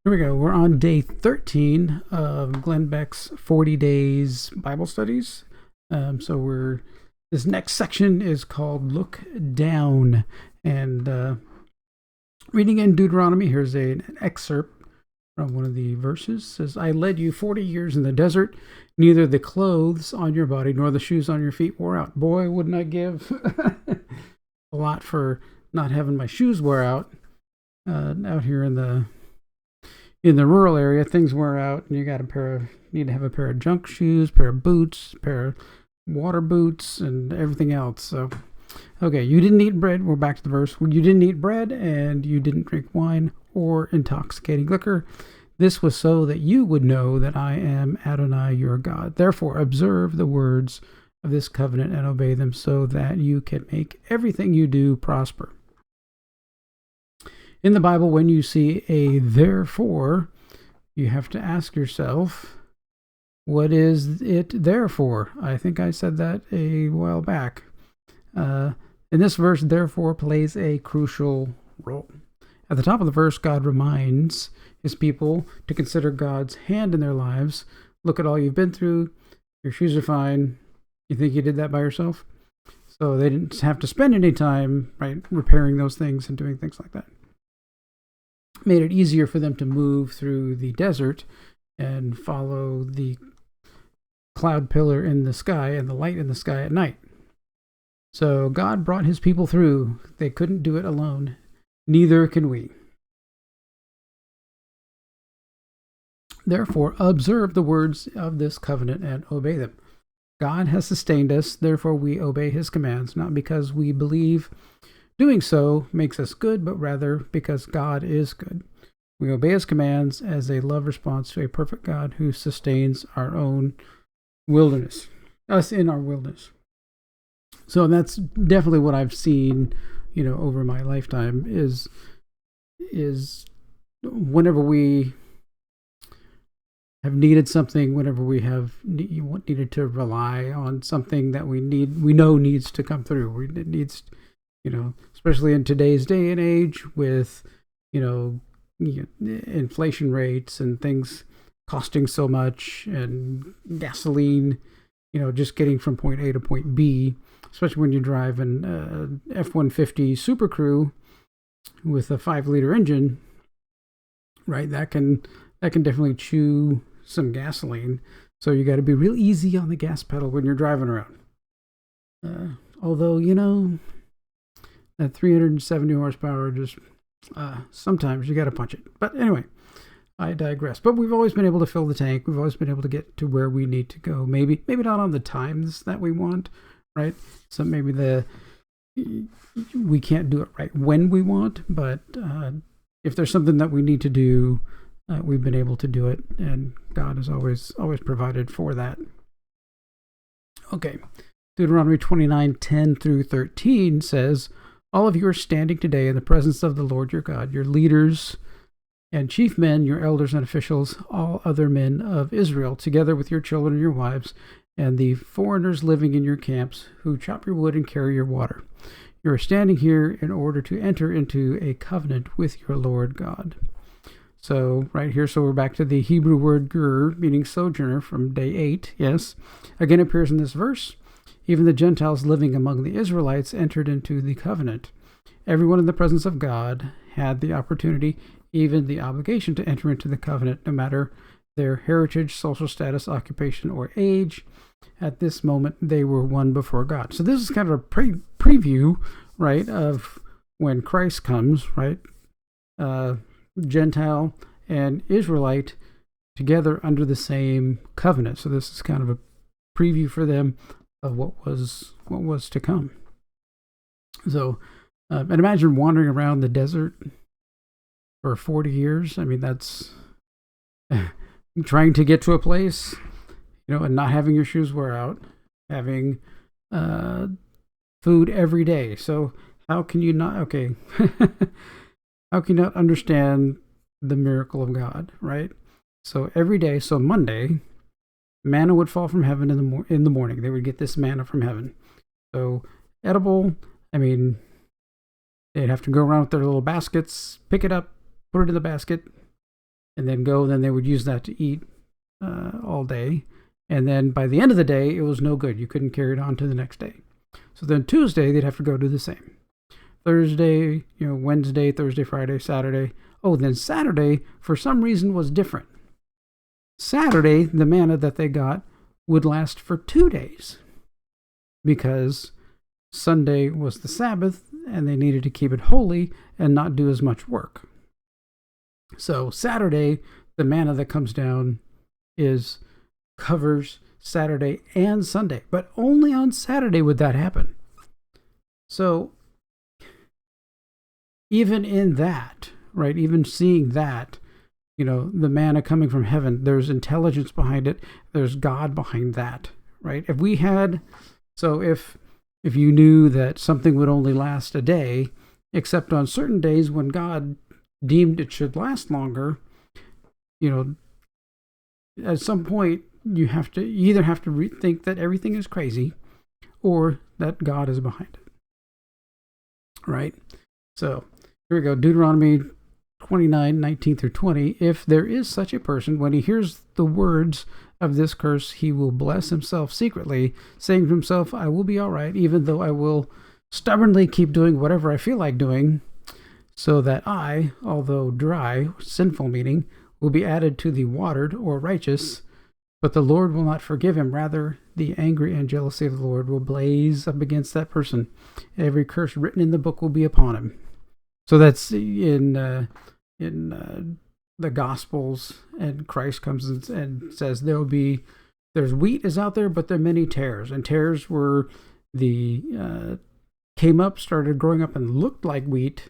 Here we go. We're on day 13 of Glenn Beck's 40 Days Bible Studies. This next section is called Look Down. And reading in Deuteronomy, here's an excerpt from one of the verses. It says, I led you 40 years in the desert. Neither the clothes on your body nor the shoes on your feet wore out. Boy, wouldn't I give a lot for not having my shoes wear out out here in the rural area. Things wear out, and you need to have a pair of junk shoes, pair of boots, pair of water boots, and everything else. So, okay, you didn't eat bread. We're back to the verse. You didn't eat bread, and you didn't drink wine or intoxicating liquor. This was so that you would know that I am Adonai your God. Therefore, observe the words of this covenant and obey them, so that you can make everything you do prosper. In the Bible, when you see a therefore, you have to ask yourself, what is it there for? I think I said that a while back. In this verse, therefore plays a crucial role. At the top of the verse, God reminds his people to consider God's hand in their lives. Look at all you've been through. Your shoes are fine. You think you did that by yourself? So they didn't have to spend any time, right, repairing those things and doing things like that. Made it easier for them to move through the desert and follow the cloud pillar in the sky and the light in the sky at night. So God brought his people through. They couldn't do it alone. Neither can we. Therefore, observe the words of this covenant and obey them. God has sustained us, therefore we obey his commands, not because we believe doing so makes us good, but rather because God is good. We obey his commands as a love response to a perfect God who sustains our own wilderness, us in our wilderness. So that's definitely what I've seen, over my lifetime is whenever we have needed something, whenever we have needed to rely on something that we know needs to come through. It needs, especially in today's day and age with, inflation rates and things costing so much, and gasoline, just getting from point A to point B, especially when you drive an F-150 Super Crew with a 5-liter engine, right? That can definitely chew some gasoline. So you got to be real easy on the gas pedal when you're driving around. Although, that 370 horsepower just sometimes you got to punch it. But anyway, I digress. But we've always been able to fill the tank. We've always been able to get to where we need to go. Maybe not on the times that we want, right? So maybe we can't do it right when we want, but if there's something that we need to do, we've been able to do it, and God has always provided for that. Okay, Deuteronomy 29:10 through 13 says, all of you are standing today in the presence of the Lord your God, your leaders and chief men, your elders and officials, all other men of Israel, together with your children and your wives, and the foreigners living in your camps who chop your wood and carry your water. You are standing here in order to enter into a covenant with your Lord God. So right here, so we're back to the Hebrew word ger, meaning sojourner, from day 8. Yes, again appears in this verse. Even the Gentiles living among the Israelites entered into the covenant. Everyone in the presence of God had the opportunity, even the obligation, to enter into the covenant, no matter their heritage, social status, occupation, or age. At this moment, they were one before God. So this is kind of a preview, right, of when Christ comes, right? Gentile and Israelite together under the same covenant. So this is kind of a preview for them of what was to come. So, and imagine wandering around the desert for 40 years. I mean, that's trying to get to a place, and not having your shoes wear out, having food every day. So how can you not? Okay. How can you not understand the miracle of God, right? So every day, so Monday, manna would fall from heaven in the morning. They would get this manna from heaven. So edible, I mean, they'd have to go around with their little baskets, pick it up, put it in the basket, and then go. Then they would use that to eat all day. And then by the end of the day, it was no good. You couldn't carry it on to the next day. So then Tuesday, they'd have to go do the same. Thursday, Wednesday, Thursday, Friday, Saturday. Oh, then Saturday, for some reason, was different. Saturday, the manna that they got would last for 2 days because Sunday was the Sabbath and they needed to keep it holy and not do as much work. So Saturday, the manna that comes down covers Saturday and Sunday, but only on Saturday would that happen. So even in that, right, even seeing that, the manna coming from heaven, there's intelligence behind it. There's God behind that, right? If you knew that something would only last a day, except on certain days when God deemed it should last longer, at some point you either have to think that everything is crazy or that God is behind it, right? So here we go, Deuteronomy 29, 19 through 20. If there is such a person, when he hears the words of this curse, he will bless himself secretly, saying to himself, I will be all right, even though I will stubbornly keep doing whatever I feel like doing, so that I, although dry, sinful meaning, will be added to the watered or righteous, but the Lord will not forgive him. Rather, the anger and jealousy of the Lord will blaze up against that person. Every curse written in the book will be upon him. So that's in the Gospels, and Christ comes and says there's wheat is out there, but there are many tares, and tares were came up, started growing up, and looked like wheat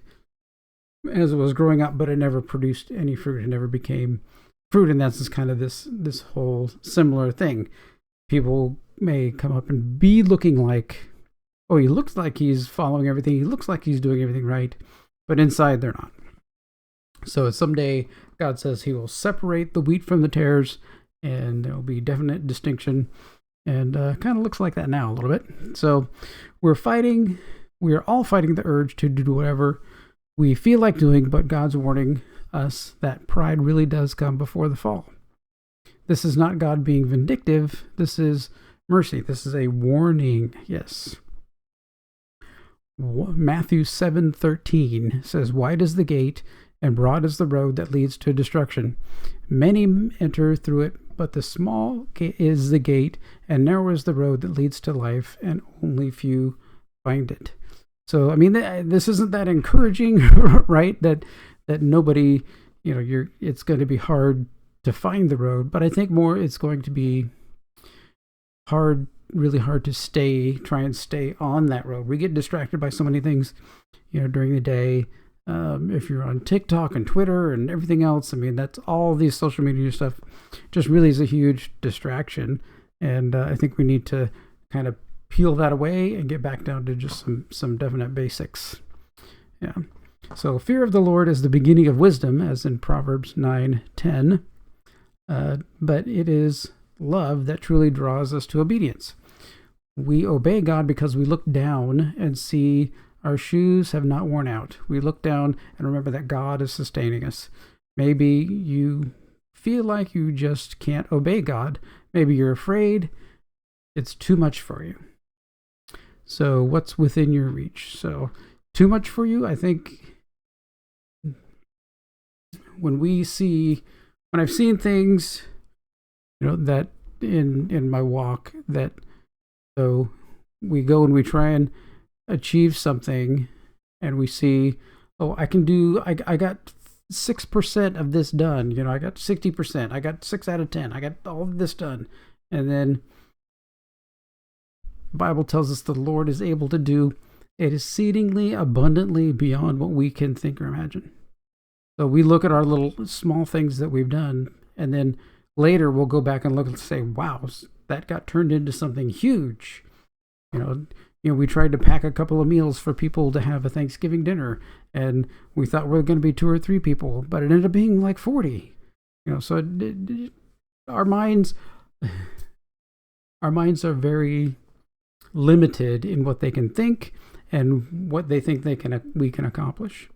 as it was growing up, but it never produced any fruit. It never became fruit, and that's just kind of this whole similar thing. People may come up and be looking like, oh, he looks like he's following everything, he looks like he's doing everything right, but inside they're not. So someday God says he will separate the wheat from the tares, and there will be definite distinction, and kind of looks like that now a little bit. So we are all fighting the urge to do whatever we feel like doing, but God's warning us that pride really does come before the fall. This is not God being vindictive. This is mercy. This is a warning. Yes. Matthew 7:13 says, wide is the gate and broad is the road that leads to destruction. Many enter through it, but the small is the gate and narrow is the road that leads to life, and only few find it. So, I mean, this isn't that encouraging, right? That nobody, it's going to be hard to find the road, but I think more it's going to be really hard to try and stay on that road. We get distracted by so many things, during the day. If you're on TikTok and Twitter and everything else, I mean, that's all these social media stuff just really is a huge distraction. And I think we need to kind of peel that away and get back down to just some definite basics. Yeah. So fear of the Lord is the beginning of wisdom, as in Proverbs 9:10. But it is love that truly draws us to obedience. We obey God because we look down and see our shoes have not worn out. We look down and remember that God is sustaining us. Maybe you feel like you just can't obey God. Maybe you're afraid it's too much for you. So what's within your reach? So too much for you, I think when I've seen things, that in my walk, that so we go and we try and achieve something, and we see, I got 6% of this done, I got 60%, I got 6 out of 10, I got all of this done. And then the Bible tells us the Lord is able to do it exceedingly abundantly beyond what we can think or imagine. So we look at our little small things that we've done, and then later we'll go back and look and say, wow, that got turned into something huge. We tried to pack a couple of meals for people to have a Thanksgiving dinner, and we thought we were going to be 2 or 3 people, but it ended up being like 40. So our minds are very limited in what they can think and what they think we can accomplish.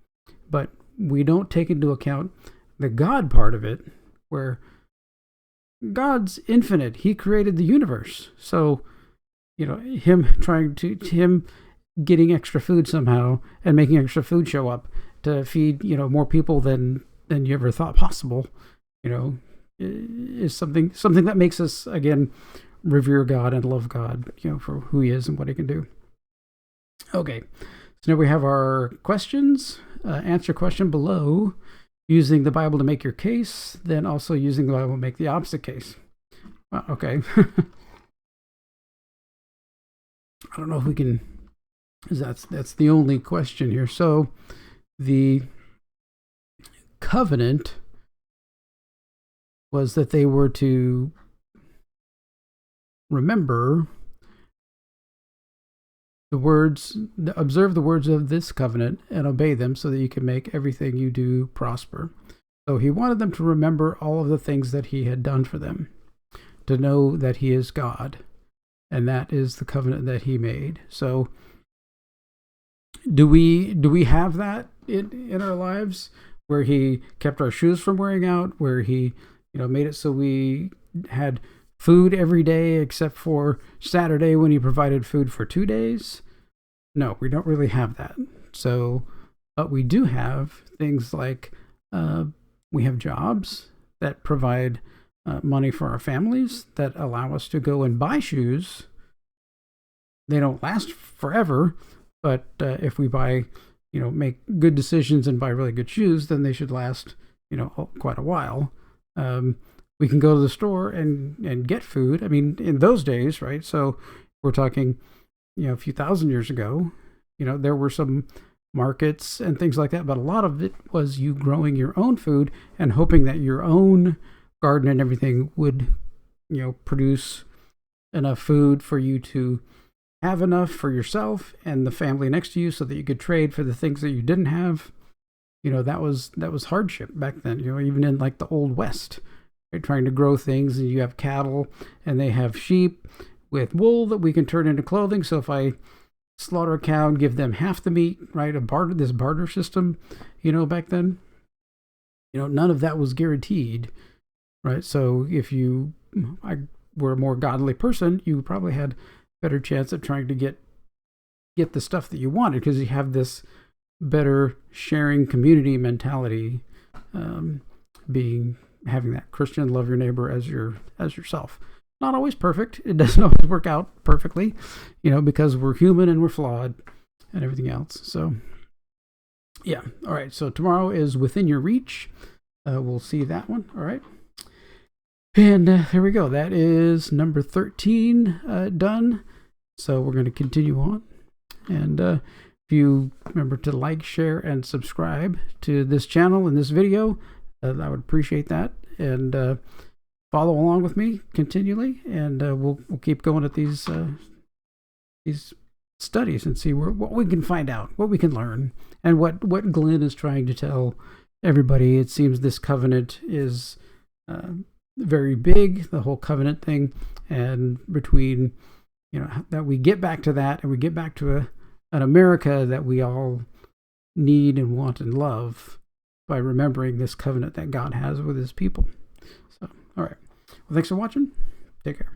But we don't take into account the God part of it, where God's infinite. He created the universe. So, him getting extra food somehow and making extra food show up to feed, more people than you ever thought possible, is something that makes us, again, revere God and love God, for who he is and what he can do. Okay. So now we have our questions. Answer question below. Using the Bible to make your case, then also using the Bible to make the opposite case. Okay. I don't know if we can, because that's the only question here. So the covenant was that they were to remember observe the words of this covenant and obey them so that you can make everything you do prosper. So he wanted them to remember all of the things that he had done for them, to know that he is God, and that is the covenant that he made. So do we have that in our lives, where he kept our shoes from wearing out, where he made it so we had food every day except for Saturday when he provided food for 2 days? No, we don't really have that. So, but we do have things like we have jobs that provide money for our families, that allow us to go and buy shoes. They don't last forever, but if we buy, make good decisions and buy really good shoes, then they should last, quite a while. We can go to the store and get food. I mean, in those days, right? So we're talking, a few thousand years ago, there were some markets and things like that, but a lot of it was you growing your own food and hoping that your own garden and everything would, produce enough food for you to have enough for yourself and the family next to you so that you could trade for the things that you didn't have. That was hardship back then, even in like the Old West. Right? Trying to grow things, and you have cattle and they have sheep with wool that we can turn into clothing. So if I slaughter a cow and give them half the meat, right, this barter system, back then, none of that was guaranteed, right? So if you were a more godly person, you probably had better chance of trying to get the stuff that you wanted, because you have this better sharing community mentality, having that Christian love your neighbor as yourself. Not always perfect. It doesn't always work out perfectly, because we're human and we're flawed and everything else. So, yeah. All right. So tomorrow is Within Your Reach. We'll see that one. All right. And there we go. That is number 13 done. So we're going to continue on. And if you remember to like, share, and subscribe to this channel and this video, I would appreciate that. And follow along with me continually, and we'll keep going at these studies and see what we can find out, what we can learn, and what Glenn is trying to tell everybody. It seems this covenant is very big, the whole covenant thing, and between that we get back to that, and we get back to an America that we all need and want and love by remembering this covenant that God has with his people. So, all right. Well, thanks for watching. Take care.